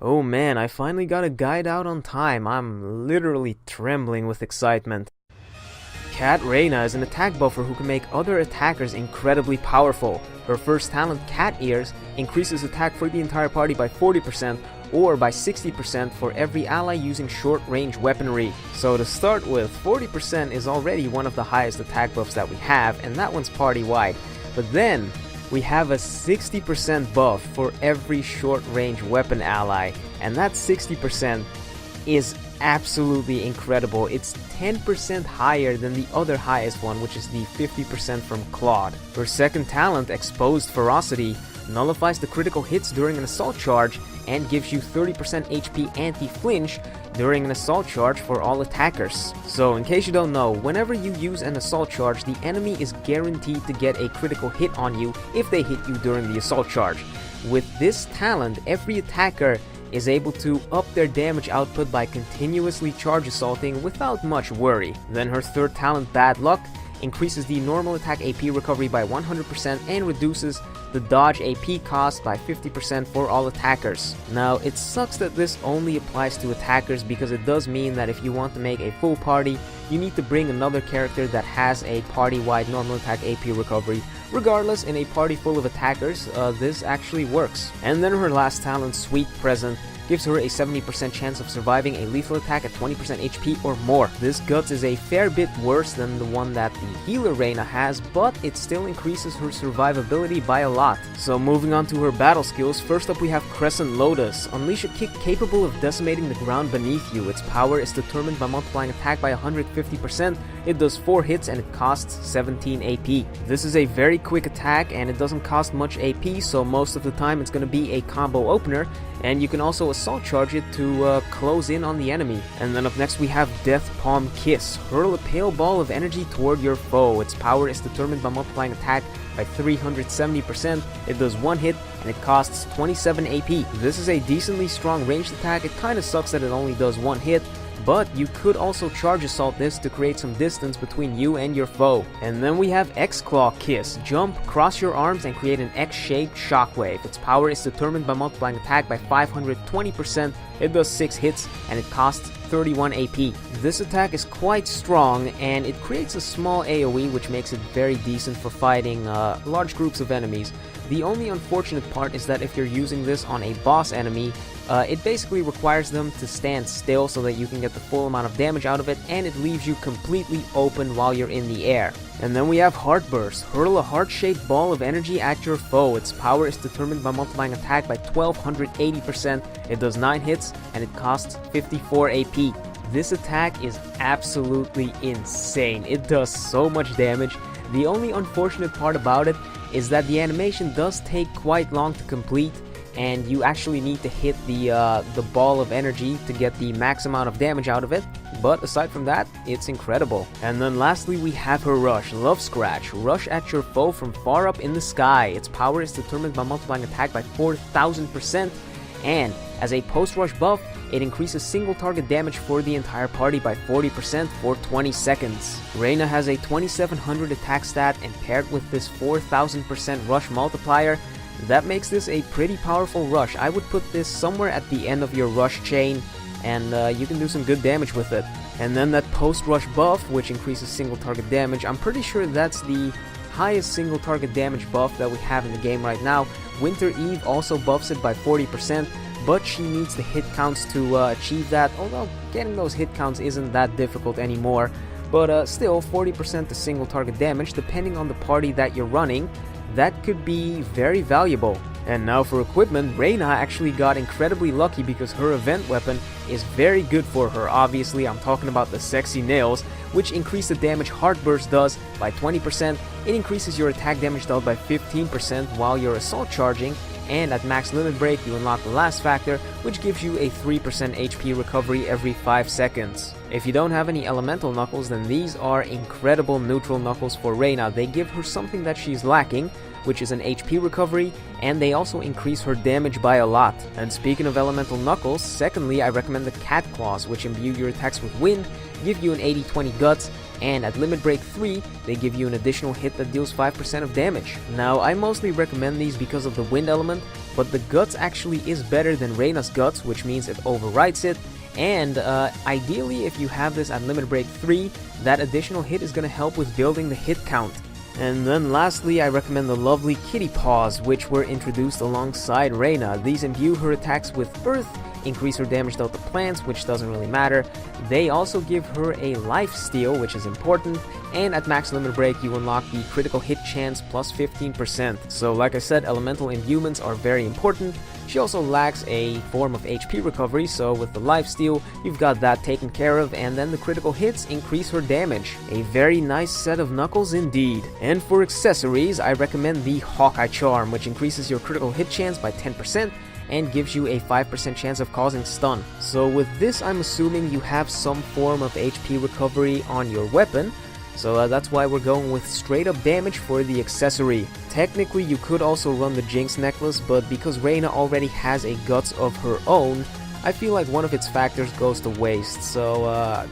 Oh man, I finally got a guide out on time. I'm literally trembling with excitement. Cat Rena is an attack buffer who can make other attackers incredibly powerful. Her first talent, Cat Ears, increases attack for the entire party by 40% or by 60% for every ally using short-range weaponry. So to start with, 40% is already one of the highest attack buffs that we have, and that one's party-wide. But then, we have a 60% buff for every short-range weapon ally, and that 60% is absolutely incredible. It's 10% higher than the other highest one, which is the 50% from Claude. Her second talent, Exposed Ferocity, nullifies the critical hits during an assault charge and gives you 30% HP anti-flinch during an assault charge for all attackers. So in case you don't know, whenever you use an assault charge, the enemy is guaranteed to get a critical hit on you if they hit you during the assault charge. With this talent, every attacker is able to up their damage output by continuously charge assaulting without much worry. Then her third talent, Bad Luck, increases the normal attack AP recovery by 100% and reduces the dodge AP cost by 50% for all attackers. Now, it sucks that this only applies to attackers because it does mean that if you want to make a full party, you need to bring another character that has a party-wide normal attack AP recovery. Regardless, in a party full of attackers, this actually works. And then her last talent, Sweet Present, gives her a 70% chance of surviving a lethal attack at 20% HP or more. This Guts is a fair bit worse than the one that the healer Rena has, but it still increases her survivability by a lot. So moving on to her battle skills, first up we have Crescent Lotus. Unleash a kick capable of decimating the ground beneath you. Its power is determined by multiplying attack by 150%. It does 4 hits and it costs 17 AP. This is a very quick attack and it doesn't cost much AP, so most of the time it's going to be a combo opener, and you can also assault charge it to close in on the enemy. And then up next we have Death Palm Kiss. Hurl a pale ball of energy toward your foe. Its power is determined by multiplying attack by 370%. It does 1 hit and it costs 27 AP. This is a decently strong ranged attack. It kinda sucks that it only does 1 hit, but you could also charge assault this to create some distance between you and your foe. And then we have X-Claw Kiss. Jump, cross your arms, and create an X-shaped shockwave. Its power is determined by multiplying attack by 520%. It does 6 hits, and it costs 31 AP. This attack is quite strong, and it creates a small AoE, which makes it very decent for fighting large groups of enemies. The only unfortunate part is that if you're using this on a boss enemy, it basically requires them to stand still so that you can get the full amount of damage out of it, and it leaves you completely open while you're in the air. And then we have Heartburst. Hurl a heart-shaped ball of energy at your foe. Its power is determined by multiplying attack by 1280%. It does 9 hits, and it costs 54 AP. This attack is absolutely insane. It does so much damage. The only unfortunate part about it is that the animation does take quite long to complete, and you actually need to hit the ball of energy to get the max amount of damage out of it. But aside from that, it's incredible. And then lastly we have her Rush. Love Scratch. Rush at your foe from far up in the sky. Its power is determined by multiplying attack by 4000%, and as a post-rush buff, it increases single target damage for the entire party by 40% for 20 seconds. Rena has a 2700 attack stat, and paired with this 4000% rush multiplier, that makes this a pretty powerful rush. I would put this somewhere at the end of your rush chain, and you can do some good damage with it. And then that post-rush buff, which increases single target damage, I'm pretty sure that's the highest single target damage buff that we have in the game right now. Winter Eve also buffs it by 40%, but she needs the hit counts to achieve that, although getting those hit counts isn't that difficult anymore. But still, 40% to single target damage, depending on the party that you're running, that could be very valuable. And now for equipment, Rena actually got incredibly lucky because her event weapon is very good for her. Obviously, I'm talking about the Sexy Nails, which increase the damage Heartburst does by 20%. It increases your attack damage dealt by 15% while you're assault charging, and at max limit break you unlock the last factor, which gives you a 3% HP recovery every 5 seconds. If you don't have any elemental knuckles, then these are incredible neutral knuckles for Rena. They give her something that she's lacking, which is an HP recovery, and they also increase her damage by a lot. And speaking of elemental knuckles, secondly I recommend the Cat Claws, which imbue your attacks with wind, give you an 80-20 guts, and at limit break 3, they give you an additional hit that deals 5% of damage. Now, I mostly recommend these because of the wind element, but the guts actually is better than Rena's guts, which means it overwrites it, and ideally if you have this at limit break 3, that additional hit is going to help with building the hit count. And then lastly, I recommend the lovely Kitty Paws, which were introduced alongside Rena. These imbue her attacks with Earth, increase her damage dealt to plants, which doesn't really matter. They also give her a life steal, which is important, and at max limit break you unlock the critical hit chance plus 15%. So like I said, elemental imbuements are very important. She also lacks a form of HP recovery, so with the life steal, you've got that taken care of, and then the critical hits increase her damage. A very nice set of knuckles indeed. And for accessories, I recommend the Hawkeye Charm, which increases your critical hit chance by 10%, and gives you a 5% chance of causing stun. So with this, I'm assuming you have some form of HP recovery on your weapon, so that's why we're going with straight up damage for the accessory. Technically, you could also run the Jinx necklace, but because Rena already has a guts of her own, I feel like one of its factors goes to waste, so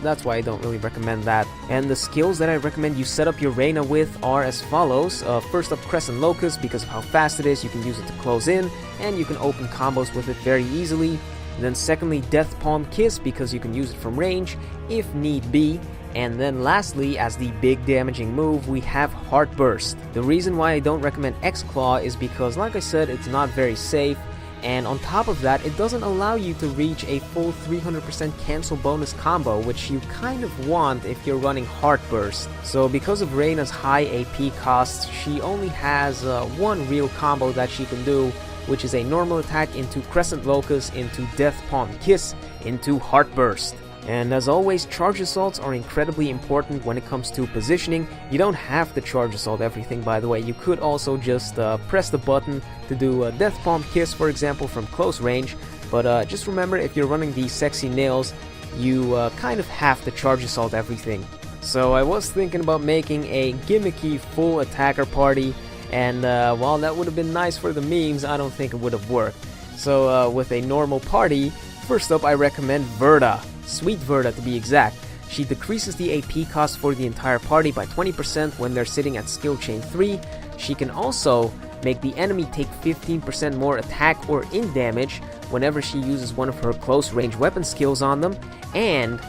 that's why I don't really recommend that. And the skills that I recommend you set up your Rena with are as follows. First up, Crescent Locust, because of how fast it is, you can use it to close in, and you can open combos with it very easily. Then secondly, Death Palm Kiss, because you can use it from range, if need be. And then lastly, as the big damaging move, we have Heartburst. The reason why I don't recommend X-Claw is because, like I said, it's not very safe. And on top of that, it doesn't allow you to reach a full 300% cancel bonus combo, which you kind of want if you're running Heartburst. So because of Rena's high AP costs, she only has one real combo that she can do, which is a normal attack into Crescent Locust, into Death Palm Kiss, into Heartburst. And as always, charge assaults are incredibly important when it comes to positioning. You don't have to charge assault everything, by the way. You could also just press the button to do a Death Palm Kiss, for example, from close range. But just remember, if you're running the Sexy Nails, you kind of have to charge assault everything. So I was thinking about making a gimmicky full attacker party, and while that would have been nice for the memes, I don't think it would have worked. So with a normal party, first up I recommend Verda. Sweet Verda to be exact. She decreases the AP cost for the entire party by 20% when they're sitting at skill chain 3. She can also make the enemy take 15% more attack or int damage whenever she uses one of her close range weapon skills on them, and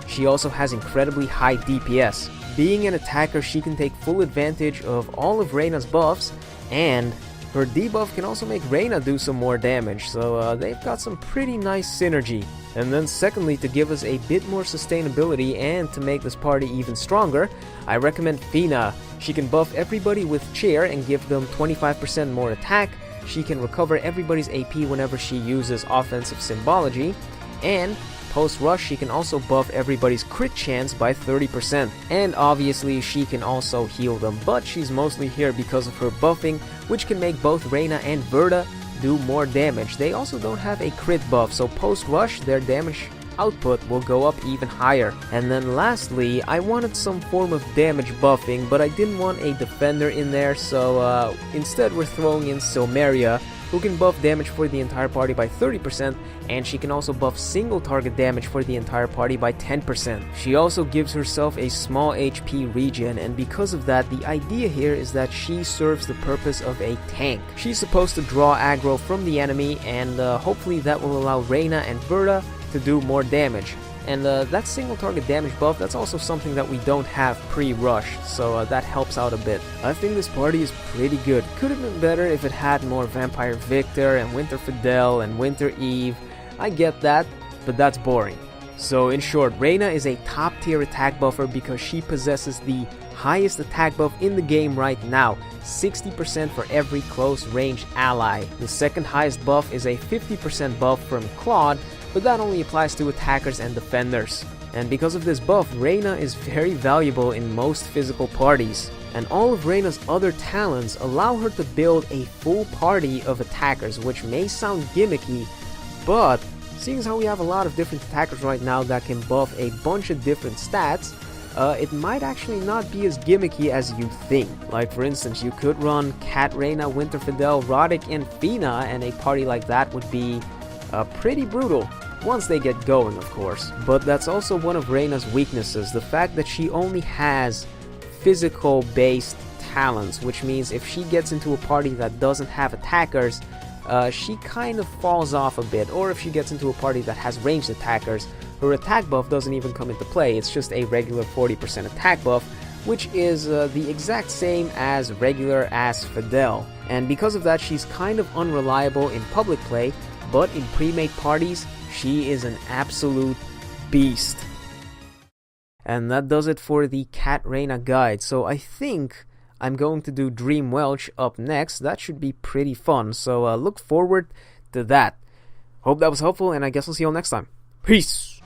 she also has incredibly high DPS. Being an attacker, she can take full advantage of all of Rena's buffs, and her debuff can also make Rena do some more damage, so they've got some pretty nice synergy. And then secondly, to give us a bit more sustainability and to make this party even stronger, I recommend Fina. She can buff everybody with Cheer and give them 25% more attack. She can recover everybody's AP whenever she uses offensive symbology, and post-rush she can also buff everybody's crit chance by 30%. And obviously she can also heal them, but she's mostly here because of her buffing, which can make both Rena and Verda do more damage. They also don't have a crit buff, so post-rush their damage output will go up even higher. And then lastly, I wanted some form of damage buffing, but I didn't want a defender in there, so instead we're throwing in Silmeria, who can buff damage for the entire party by 30%, and she can also buff single target damage for the entire party by 10%. She also gives herself a small HP regen, and because of that, the idea here is that she serves the purpose of a tank. She's supposed to draw aggro from the enemy, and hopefully that will allow Rena and Verda to do more damage. And that single target damage buff, that's also something that we don't have pre-rush, so that helps out a bit. I think this party is pretty good. Could have been better if it had more Vampire Victor and Winter Fidel and Winter Eve. I get that, but that's boring. So in short, Rena is a top tier attack buffer because she possesses the highest attack buff in the game right now, 60% for every close range ally. The second highest buff is a 50% buff from Claude, but that only applies to attackers and defenders. And because of this buff, Rena is very valuable in most physical parties. And all of Rena's other talents allow her to build a full party of attackers, which may sound gimmicky, but seeing as how we have a lot of different attackers right now that can buff a bunch of different stats, it might actually not be as gimmicky as you think. Like for instance, you could run Cat Rena, Winter Fidel, Roddick, and Fina, and a party like that would be pretty brutal. once they get going, of course. But that's also one of Rena's weaknesses, the fact that she only has physical-based talents, which means if she gets into a party that doesn't have attackers, she kind of falls off a bit, or if she gets into a party that has ranged attackers, her attack buff doesn't even come into play. It's just a regular 40% attack buff, which is the exact same as regular ass Fidel. And because of that, she's kind of unreliable in public play, but in pre-made parties, she is an absolute beast. And that does it for the Cat Rena guide. So I think I'm going to do Dream Welch up next. That should be pretty fun, so look forward to that. Hope that was helpful, and I guess I'll see you all next time. Peace!